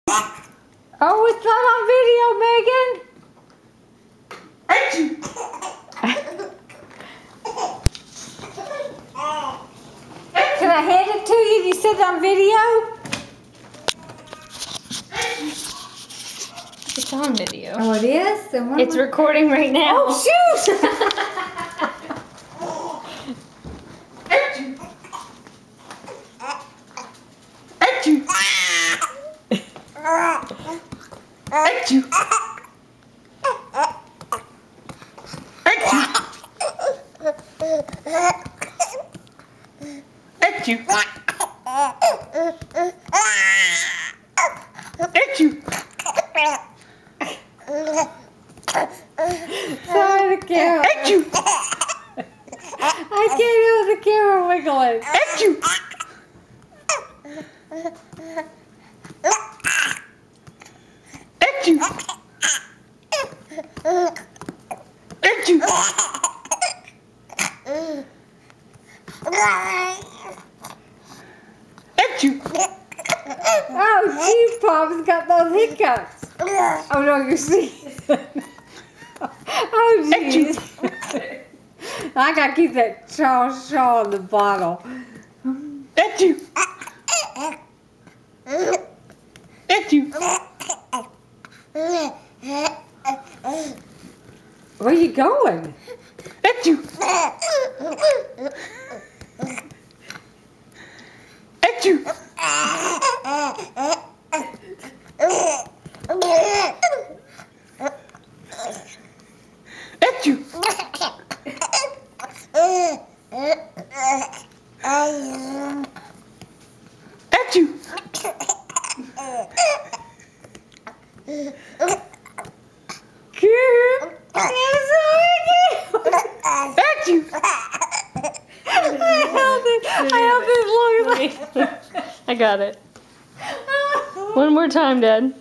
Oh, it's not on video, Megan. Can I hand it to you? You said on video? It's on video. Oh, it is? It's recording right now. Oh, shoot! Sorry, the camera. I can't hear the camera wiggling. Oh, gee, Pop's got those hiccups. Oh, no, you see. Oh, jeez. I gotta keep that shaw in the bottle. Where are you going? I got it. One more time, Dad.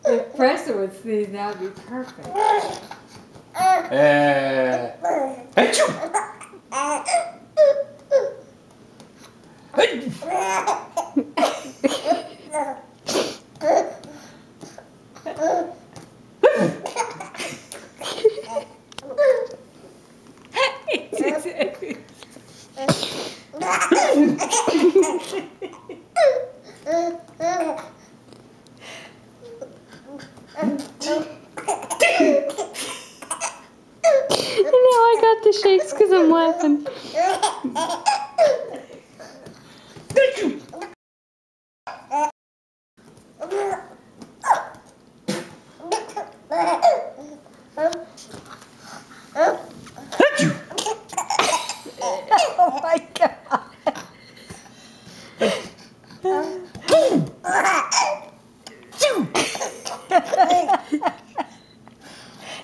If Preston would sneeze, that would be perfect. I got the shakes because I'm laughing. Oh my God.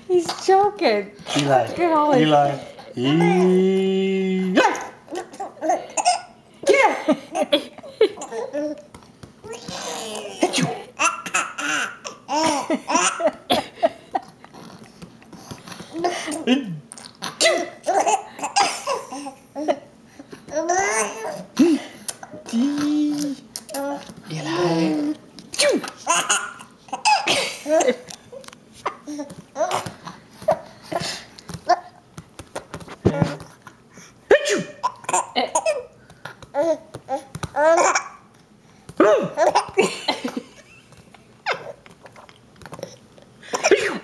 He's choking. Eli.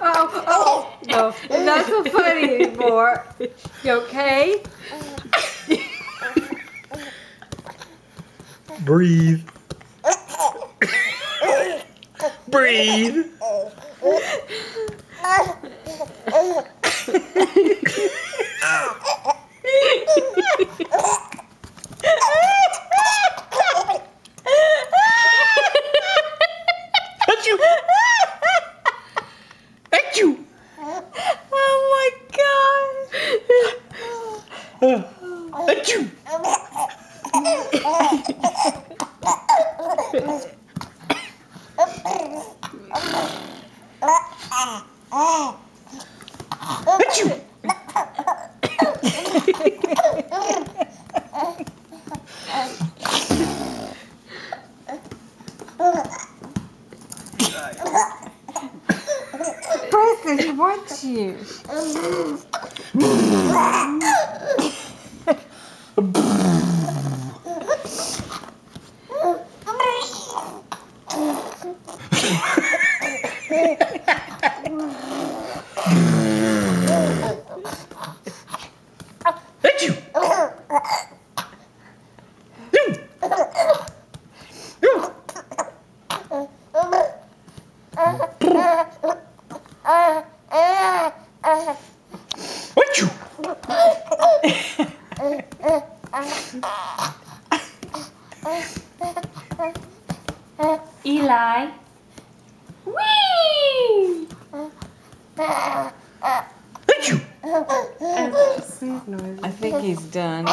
Oh, no, it's not so funny anymore. You okay? Breathe. Breathe. Achoo. Achoo. Preston, he wants you. Achoo. Achoo. Eli. Whee! Achoo. I think he's done.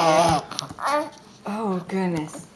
Oh, goodness.